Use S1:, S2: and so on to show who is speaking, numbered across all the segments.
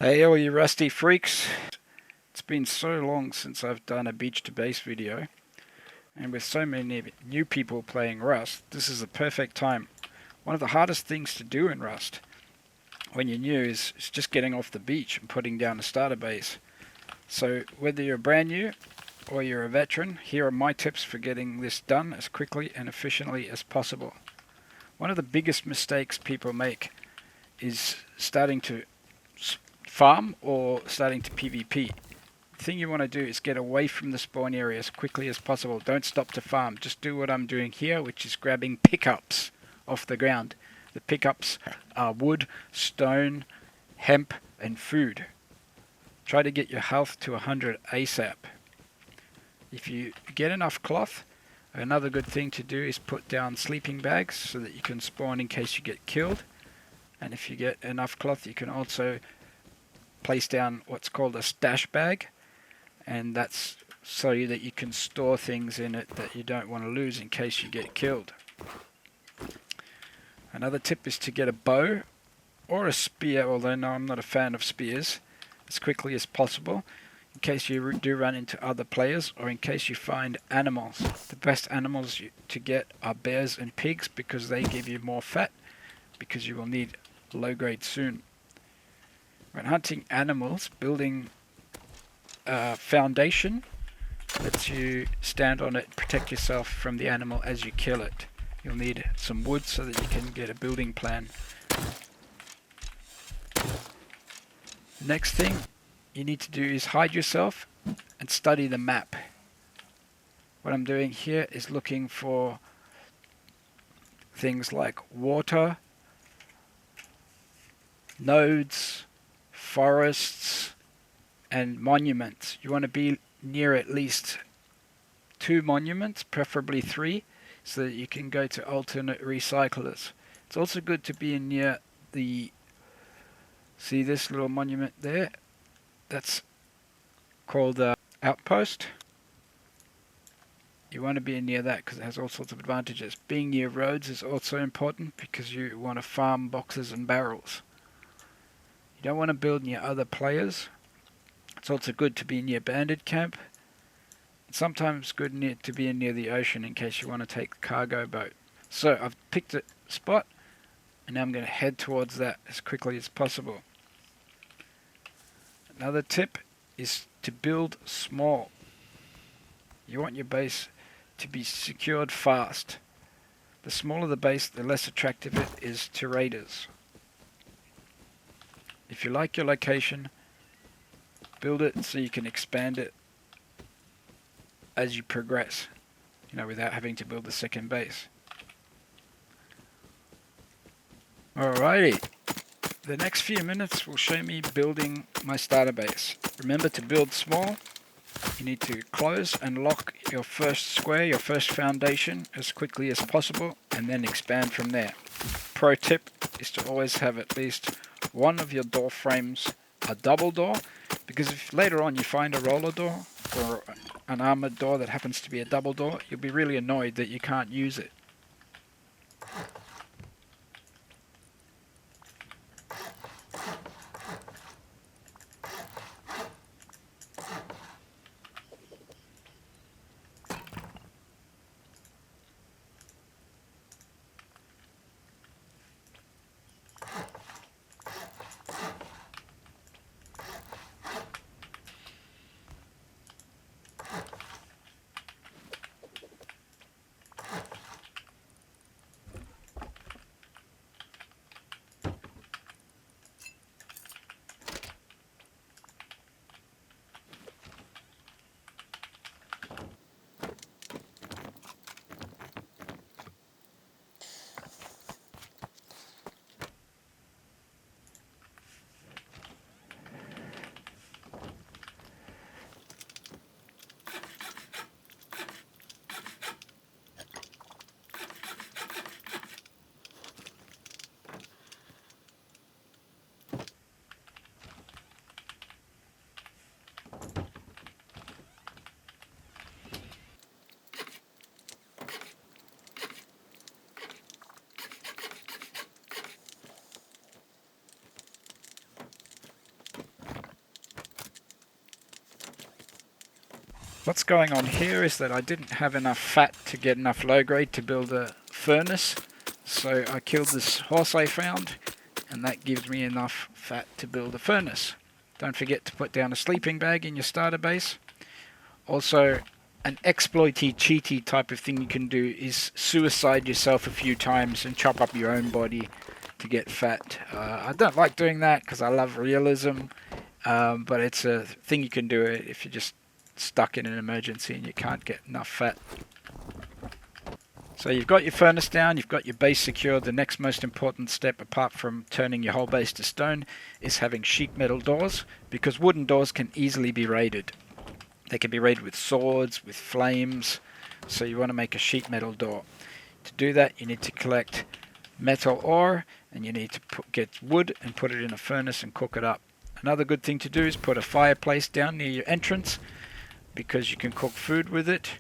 S1: Hey all you rusty freaks, it's been so long since I've done a beach to base video, and with so many new people playing Rust, this is the perfect time. One of the hardest things to do in Rust when you're new is just getting off the beach and putting down a starter base. So whether you're brand new or you're a veteran, here are my tips for getting this done as quickly and efficiently as possible. One of the biggest mistakes people make is starting to farm or starting to PvP. The thing you want to do is get away from the spawn area as quickly as possible. Don't stop to farm. Just do what I'm doing here, which is grabbing pickups off the ground. The pickups are wood, stone, hemp, and food. Try to get your health to 100 ASAP. If you get enough cloth, another good thing to do is put down sleeping bags so that you can spawn in case you get killed. And if you get enough cloth, you can also place down what's called a stash bag, and that's so that you can store things in it that you don't want to lose in case you get killed. Another tip is to get a bow or a spear, although no, I'm not a fan of spears, as quickly as possible in case you do run into other players or in case you find animals. The best animals to get are bears and pigs because they give you more fat, because you will need low grade soon. When hunting animals, building a foundation lets you stand on it, protect yourself from the animal as you kill it. You'll need some wood so that you can get a building plan. The next thing you need to do is hide yourself and study the map. What I'm doing here is looking for things like water, nodes, forests, and monuments. You want to be near at least 2 monuments, preferably 3, so that you can go to alternate recyclers. It's also good to be near the, see this little monument there? That's called outpost. You want to be near that because it has all sorts of advantages. Being near roads is also important because you want to farm boxes and barrels. You don't want to build near other players. It's also good to be near bandit camp. It's sometimes good to be near the ocean in case you want to take the cargo boat. So I've picked a spot and now I'm going to head towards that as quickly as possible. Another tip is to build small. You want your base to be secured fast. The smaller the base, the less attractive it is to raiders. If you like your location, build it so you can expand it as you progress, without having to build a second base. Alrighty, the next few minutes will show me building my starter base. Remember to build small. You need to close and lock your first square, your first foundation, as quickly as possible, and then expand from there. Pro tip is to always have at least one of your door frames a double door, because if later on you find a roller door or an armored door that happens to be a double door, you'll be really annoyed that you can't use it. What's going on here is that I didn't have enough fat to get enough low grade to build a furnace. So I killed this horse I found, and that gives me enough fat to build a furnace. Don't forget to put down a sleeping bag in your starter base. Also, an exploity, cheaty type of thing you can do is suicide yourself a few times and chop up your own body to get fat. I don't like doing that because I love realism, but it's a thing you can do if you're just stuck in an emergency and you can't get enough fat. So you've got your furnace down, you've got your base secured. The next most important step, apart from turning your whole base to stone, is having sheet metal doors, because wooden doors can easily be raided. They can be raided with swords, with flames, so you want to make a sheet metal door. To do that, you need to collect metal ore, and you need to get wood and put it in a furnace and cook it up. Another good thing to do is put a fireplace down near your entrance, because you can cook food with it,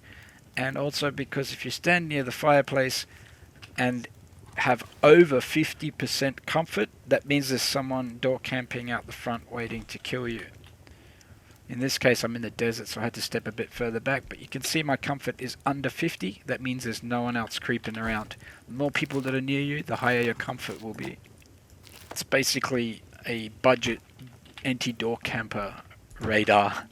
S1: and also because if you stand near the fireplace and have over 50% comfort, that means there's someone door camping out the front waiting to kill you. In this case I'm in the desert, so I had to step a bit further back, but you can see my comfort is under 50. That means there's no one else creeping around. The more people that are near you, the higher your comfort will be. It's basically a budget anti-door camper radar.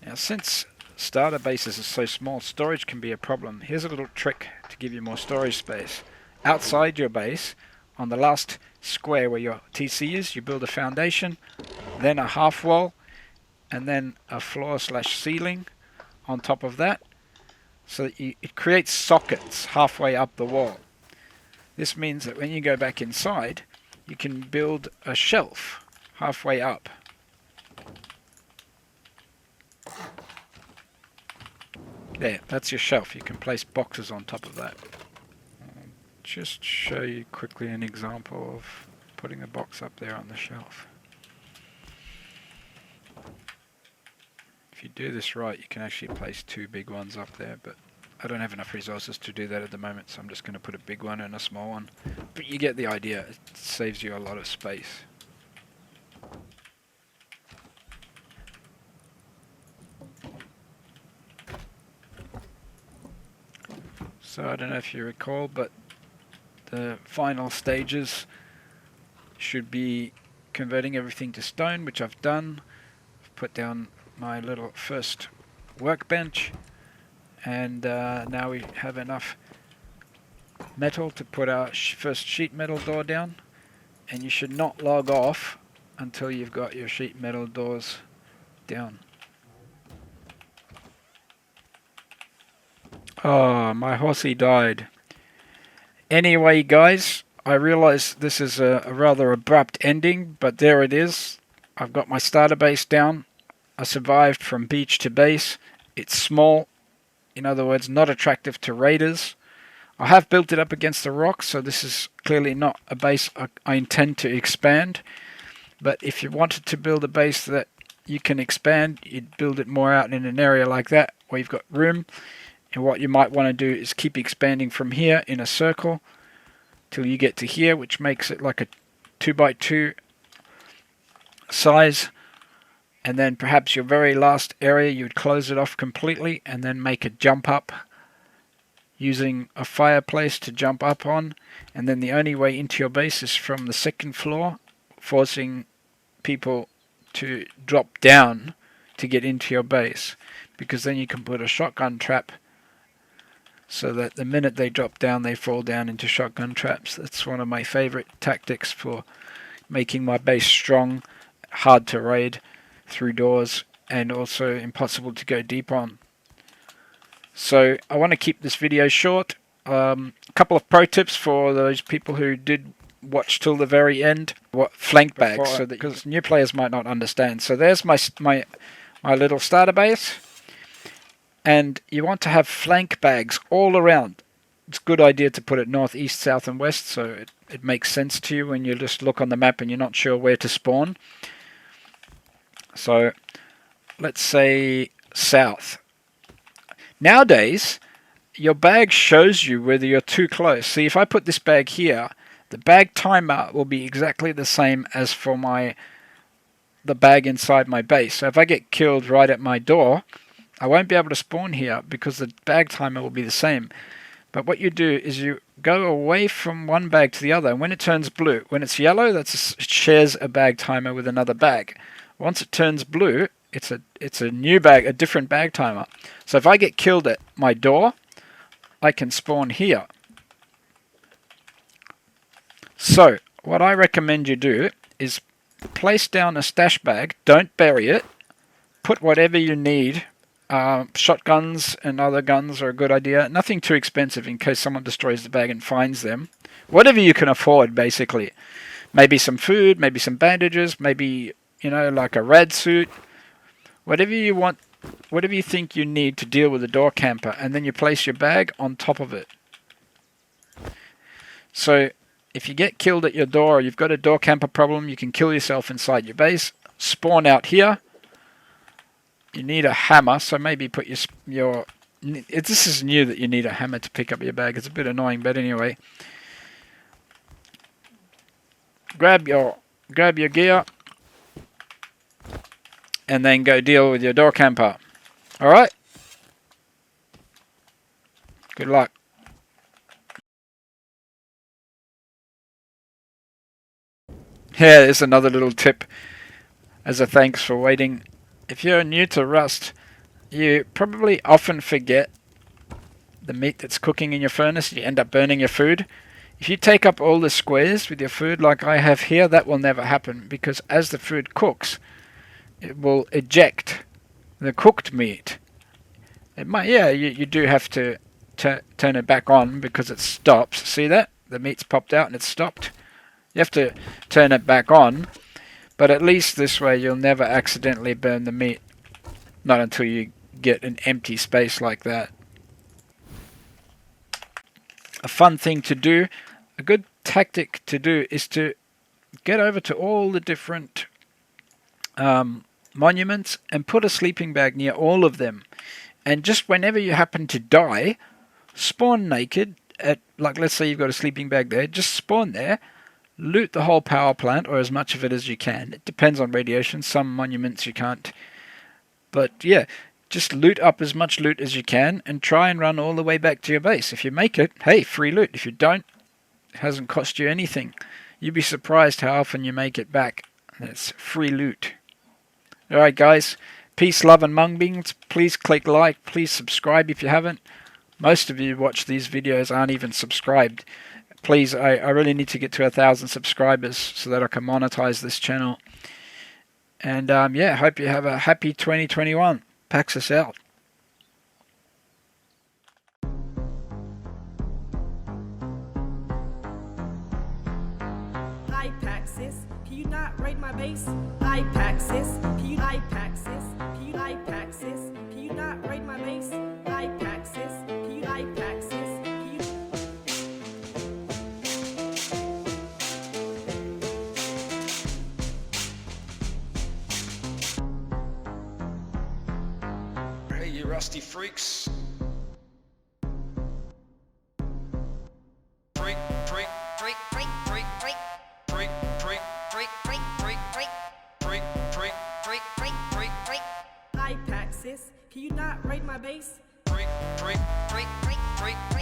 S1: Now, since starter bases are so small, storage can be a problem. Here's a little trick to give you more storage space. Outside your base, on the last square where your TC is, you build a foundation, then a half wall, and then a floor/ceiling on top of that, so that it creates sockets halfway up the wall. This means that when you go back inside, you can build a shelf halfway up. There, that's your shelf. You can place boxes on top of that. I'll just show you quickly an example of putting a box up there on the shelf. If you do this right, you can actually place two big ones up there, but I don't have enough resources to do that at the moment, so I'm just going to put a big one and a small one. But you get the idea. It saves you a lot of space. So I don't know if you recall, but the final stages should be converting everything to stone, which I've done. I've put down my little first workbench, and now we have enough metal to put our first sheet metal door down, and you should not log off until you've got your sheet metal doors down. Oh, my horsey died. Anyway, guys, I realize this is a rather abrupt ending, but there it is. I've got my starter base down. I survived from beach to base. It's small, in other words, not attractive to raiders. I have built it up against the rocks, so this is clearly not a base I intend to expand. But if you wanted to build a base that you can expand, you'd build it more out in an area like that, where you've got room. And what you might want to do is keep expanding from here in a circle till you get to here, which makes it like a 2x2 size. And then perhaps your very last area, you'd close it off completely and then make a jump up using a fireplace to jump up on. And then the only way into your base is from the second floor, forcing people to drop down to get into your base. Because then you can put a shotgun trap so that the minute they drop down, they fall down into shotgun traps. That's one of my favorite tactics for making my base strong, hard to raid through doors, and also impossible to go deep on. So I want to keep this video short. A couple of pro tips for those people who did watch till the very end. What flank bags, so that because new players might not understand. So there's my little starter base. And you want to have flank bags all around. It's a good idea to put it north, east, south and west, so it makes sense to you when you just look on the map and you're not sure where to spawn. So let's say south. Nowadays, your bag shows you whether you're too close. See, if I put this bag here, the bag timer will be exactly the same as for my the bag inside my base. So if I get killed right at my door, I won't be able to spawn here because the bag timer will be the same. But what you do is you go away from one bag to the other, and when it turns blue, when it's yellow, it shares a bag timer with another bag. Once it turns blue, it's a new bag, a different bag timer. So if I get killed at my door, I can spawn here. So what I recommend you do is place down a stash bag, don't bury it, put whatever you need. Shotguns and other guns are a good idea. Nothing too expensive in case someone destroys the bag and finds them. Whatever you can afford, basically. Maybe some food, maybe some bandages, maybe, you know, like a rad suit. Whatever you want, whatever you think you need to deal with a door camper, and then you place your bag on top of it. So if you get killed at your door, or you've got a door camper problem, you can kill yourself inside your base, spawn out here. You need a hammer, so maybe put your this is new that you need a hammer to pick up your bag. It's a bit annoying, but anyway. Grab your gear and then go deal with your door camper. Alright? Good luck. Yeah, there's another little tip as a thanks for waiting. If you're new to Rust, you probably often forget the meat that's cooking in your furnace. You end up burning your food. If you take up all the squares with your food like I have here, that will never happen, because as the food cooks, it will eject the cooked meat. It might, yeah, you do have to turn it back on because it stops. See that? The meat's popped out and it's stopped. You have to turn it back on. But at least this way you'll never accidentally burn the meat. Not until you get an empty space like that. A fun thing to do, a good tactic to do, is to get over to all the different monuments and put a sleeping bag near all of them. And just whenever you happen to die, spawn naked at, like, let's say you've got a sleeping bag there, just spawn there. Loot the whole power plant, or as much of it as you can. It depends on radiation. Some monuments you can't. But yeah, just loot up as much loot as you can and try and run all the way back to your base. If you make it, hey, free loot. If you don't, it hasn't cost you anything. You'd be surprised how often you make it back. That's free loot. Alright guys, peace, love and mung beans. Please click like, please subscribe if you haven't. Most of you watch these videos aren't even subscribed. Please, I really need to get to 1,000 subscribers so that I can monetize this channel. And yeah, hope you have a happy 2021. Paxus out.
S2: Hi Paxus, can you not raid my base? Hi Paxus, can you Paxus, can you Paxus, can you not raid my base? Hi Paxus, can you Paxus, can you...
S1: Hey, you rusty freaks. Freak, freak, freak, freak, freak, freak, freak, freak, freak, freak, freak, freak, freak, freak, freak, freak, freak, freak.
S2: Hi Paxus, can you not raid my base?
S1: Freak, freak, freak, freak, freak.